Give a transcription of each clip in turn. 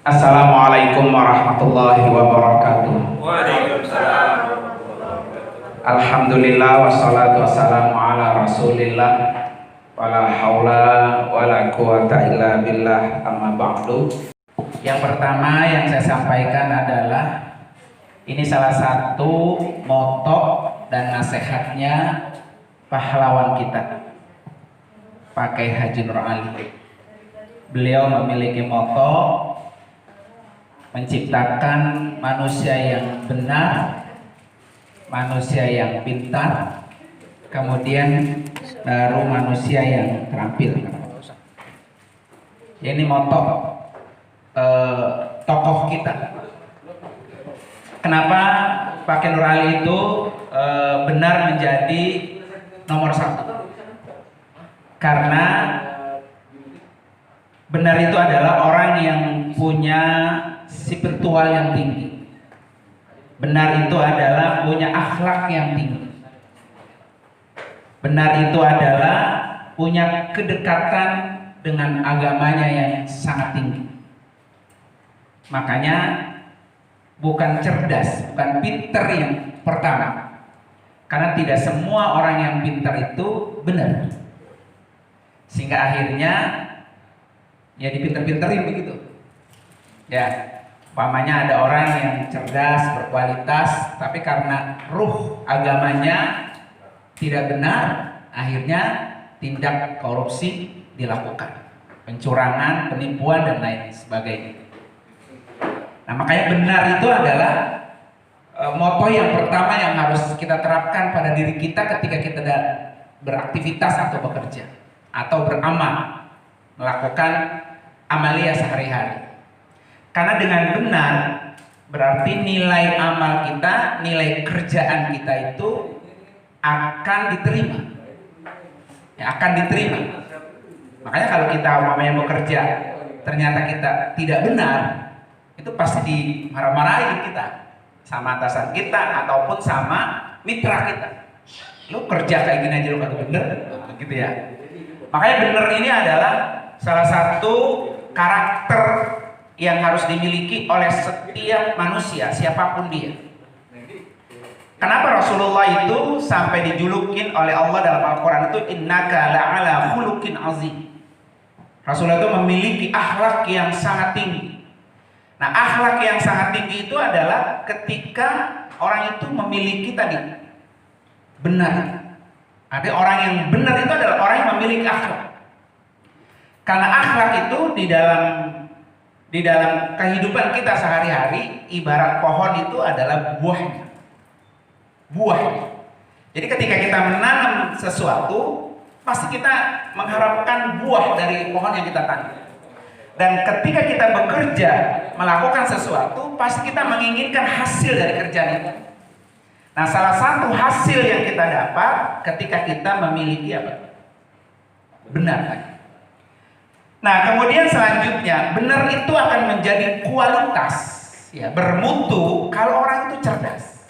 Assalamualaikum warahmatullahi wabarakatuh. Waalaikumsalam. Alhamdulillah wassalatu wassalamu ala rasulillah wala haula wala quwata illa billah, amma ba'du. Yang pertama yang saya sampaikan adalah ini salah satu moto dan nasihatnya pahlawan kita, Pak Kiai Haji Nur Ali. Beliau memiliki moto menciptakan manusia yang benar, manusia yang pintar, kemudian baru manusia yang terampil. Ini moto tokoh kita. Kenapa Pak Kiai Nur Ali itu benar menjadi nomor satu? Karena benar itu adalah orang yang punya spiritual yang tinggi. Benar itu adalah punya akhlak yang tinggi. Benar itu adalah punya kedekatan dengan agamanya yang sangat tinggi. Makanya bukan cerdas, bukan pintar yang pertama. Karena tidak semua orang yang pintar itu benar. Sehingga akhirnya ya dipinter-pinterin begitu. Ya, umpamanya ada orang yang cerdas, berkualitas, tapi karena ruh agamanya tidak benar, akhirnya tindak korupsi dilakukan, pencurangan, penipuan dan lain sebagainya. Nah, makanya benar itu adalah moto yang pertama yang harus kita terapkan pada diri kita ketika kita beraktivitas atau bekerja atau beramal, melakukan amalia sehari-hari. Karena dengan benar berarti nilai amal kita, nilai kerjaan kita itu akan diterima. Ya, akan diterima. Makanya kalau kita umpamanya bekerja ternyata kita tidak benar, itu pasti dimarah-marahin kita sama atasan kita ataupun sama mitra kita. Lu kerja kayak gini aja lu kagak bener, gitu ya. Makanya bener ini adalah salah satu karakter yang harus dimiliki oleh setiap manusia, siapapun dia. Kenapa Rasulullah itu sampai dijulukin oleh Allah dalam Al-Quran itu innaka la'ala khuluqin azim. Rasulullah itu memiliki akhlak yang sangat tinggi. Nah, akhlak yang sangat tinggi itu adalah ketika orang itu memiliki tadi benar. Ada orang yang benar itu adalah orang yang memiliki akhlak. Karena akhlak itu di dalam kehidupan kita sehari-hari ibarat pohon itu adalah buahnya. Buahnya. Jadi ketika kita menanam sesuatu, pasti kita mengharapkan buah dari pohon yang kita tanam. Dan ketika kita bekerja melakukan sesuatu, pasti kita menginginkan hasil dari kerjaan itu. Nah, salah satu hasil yang kita dapat ketika kita memiliki apa? Benar. Nah, kemudian selanjutnya, benar itu akan menjadi kualitas, ya, bermutu kalau orang itu cerdas,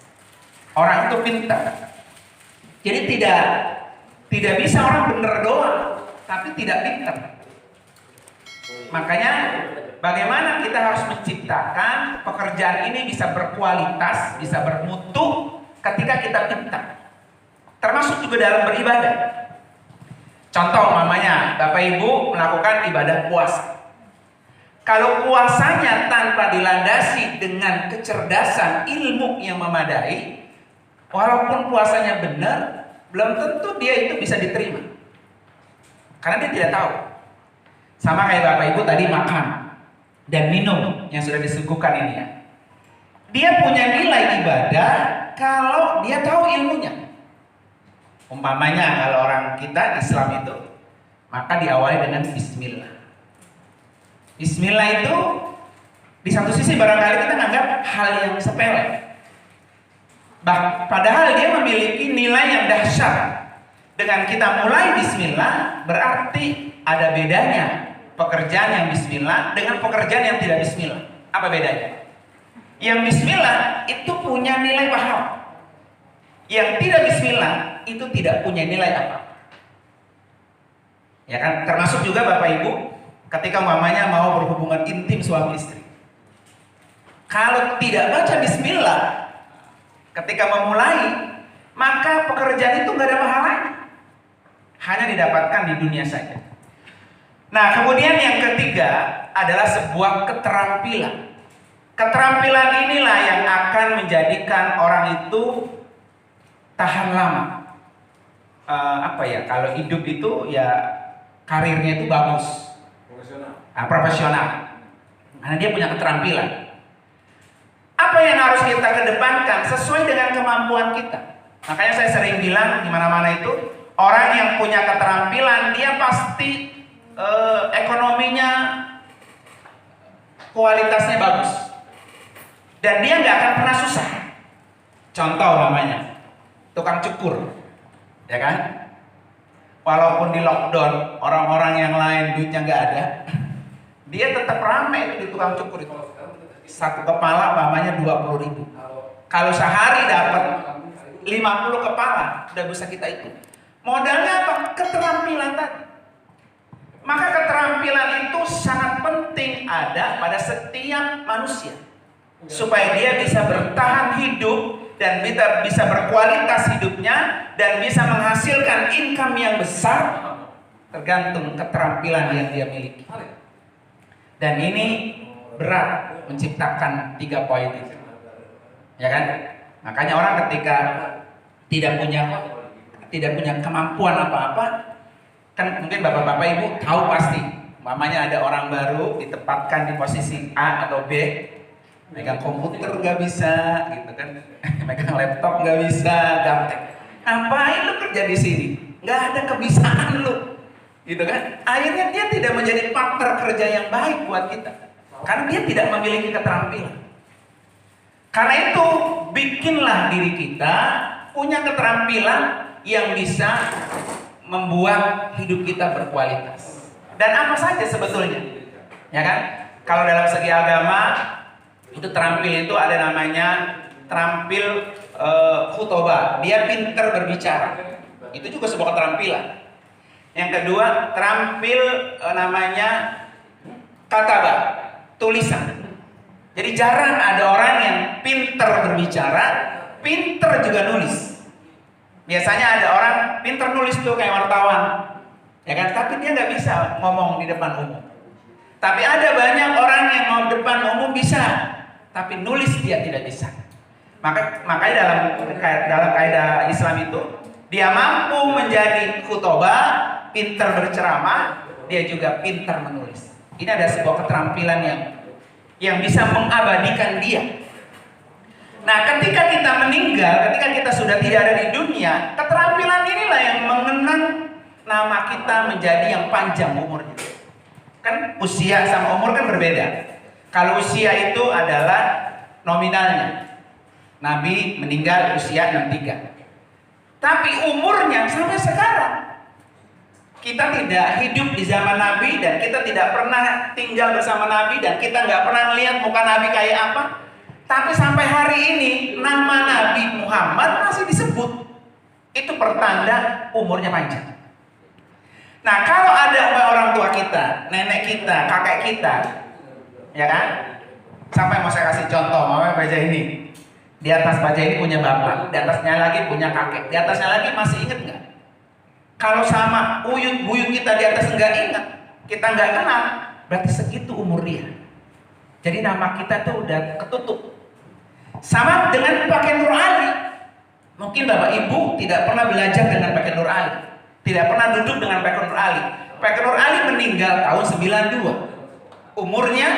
orang itu pintar. Jadi tidak bisa orang benar doang, tapi tidak pintar. Makanya bagaimana kita harus menciptakan pekerjaan ini bisa berkualitas, bisa bermutu ketika kita pintar. Termasuk juga dalam beribadah. Contoh mamanya, Bapak Ibu melakukan ibadah puasa. Kalau puasanya tanpa dilandasi dengan kecerdasan ilmu yang memadai, walaupun puasanya benar, belum tentu dia itu bisa diterima. Karena dia tidak tahu. Sama kayak Bapak Ibu tadi makan dan minum yang sudah disuguhkan ini ya. Dia punya nilai ibadah kalau dia tahu ilmunya. Umpamanya kalau orang kita Islam itu, maka diawali dengan bismillah. Bismillah itu di satu sisi barangkali kita menganggap hal yang sepele. Padahal dia memiliki nilai yang dahsyat. Dengan kita mulai bismillah berarti ada bedanya pekerjaan yang bismillah dengan pekerjaan yang tidak bismillah. Apa bedanya? Yang bismillah itu punya nilai paham. Yang tidak bismillah itu tidak punya nilai apa. Ya kan, termasuk juga Bapak Ibu ketika mamanya mau berhubungan intim suami istri. Kalau tidak baca bismillah ketika memulai, maka pekerjaan itu nggak ada pahalanya, hanya didapatkan di dunia saja. Nah, kemudian yang ketiga adalah sebuah keterampilan. Keterampilan inilah yang akan menjadikan orang itu tahan lama. Kalau hidup itu ya karirnya itu bagus, profesional, karena dia punya keterampilan. Apa yang harus kita kedepankan sesuai dengan kemampuan kita. Makanya saya sering bilang di mana-mana itu, orang yang punya keterampilan dia pasti ekonominya, kualitasnya bagus, dan dia nggak akan pernah susah. Contoh namanya tukang cukur, ya kan? Walaupun di lockdown, orang-orang yang lain duitnya nggak ada, dia tetap ramai di tukang cukur itu. Satu kepala namanya 20.000. Kalau sehari dapat 50 kepala, udah bisa kita hitung. Modalnya apa? Keterampilan tadi. Maka keterampilan itu sangat penting ada pada setiap manusia, supaya dia bisa bertahan hidup dan bisa berkualitas hidupnya dan bisa menghasilkan income yang besar, tergantung keterampilan yang dia miliki. Dan ini berat menciptakan 3 poin itu, ya kan? Makanya orang ketika tidak punya kemampuan apa-apa, kan mungkin bapak-bapak ibu tahu pasti, mamanya ada orang baru ditempatkan di posisi A atau B, megang komputer nggak bisa, gitu kan, megang laptop nggak bisa, gaptek. Ngapain lu kerja di sini? Nggak ada kebisaan lu, gitu kan? Akhirnya dia tidak menjadi partner kerja yang baik buat kita, karena dia tidak memiliki keterampilan. Karena itu bikinlah diri kita punya keterampilan yang bisa membuat hidup kita berkualitas. Dan apa saja sebetulnya, ya kan? Kalau dalam segi agama itu terampil itu ada namanya terampil khutbah, dia pintar berbicara, itu juga sebuah keterampilan. Yang kedua terampil namanya katabah, tulisan. Jadi jarang ada orang yang pintar berbicara, pintar juga nulis. Biasanya ada orang pintar nulis tuh kayak wartawan, ya kan? Tapi dia nggak bisa ngomong di depan umum. Tapi ada banyak orang yang mau depan umum bisa, tapi nulis dia tidak bisa. Makanya dalam kaidah Islam itu, dia mampu menjadi khutbah, pintar berceramah, dia juga pintar menulis. Ini ada sebuah keterampilan yang bisa mengabadikan dia. Nah, ketika kita meninggal, ketika kita sudah tidak ada di dunia, keterampilan inilah yang mengenang nama kita menjadi yang panjang umurnya. Kan usia sama umur kan berbeda. Kalau usia itu adalah nominalnya. Nabi meninggal usia 63. Tapi umurnya sampai sekarang. Kita tidak hidup di zaman Nabi dan kita tidak pernah tinggal bersama Nabi dan kita nggak pernah melihat muka Nabi kayak apa. Tapi sampai hari ini nama Nabi Muhammad masih disebut. Itu pertanda umurnya panjang. Nah, kalau ada orang tua kita, nenek kita, kakek kita, ya kan? Sampai mau saya kasih contoh, mama baca ini. Di atas baca ini punya bapak, di atasnya lagi punya kakek, di atasnya lagi masih inget nggak? Kalau sama buyut kita di atas nggak ingat, kita nggak kenal, berarti segitu umur dia. Jadi nama kita tuh udah ketutup. Sama dengan pakai Nur Ali. Mungkin bapak ibu tidak pernah belajar dengan pakai Nur Ali, tidak pernah duduk dengan pakai Nur Ali. Pakai Nur Ali meninggal tahun 92, umurnya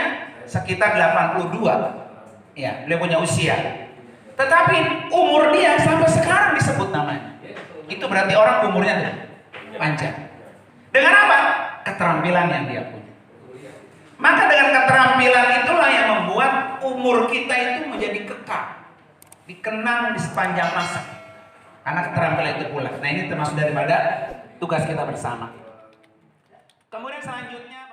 sekitar 82. Ya, beliau punya usia. Tetapi umur dia sampai sekarang disebut namanya. Itu berarti orang umurnya panjang. Dengan apa? Keterampilan yang dia punya. Maka dengan keterampilan itulah yang membuat umur kita itu menjadi kekal, dikenang di sepanjang masa. Karena keterampilan itu pula. Nah, ini termasuk daripada tugas kita bersama. Kemudian selanjutnya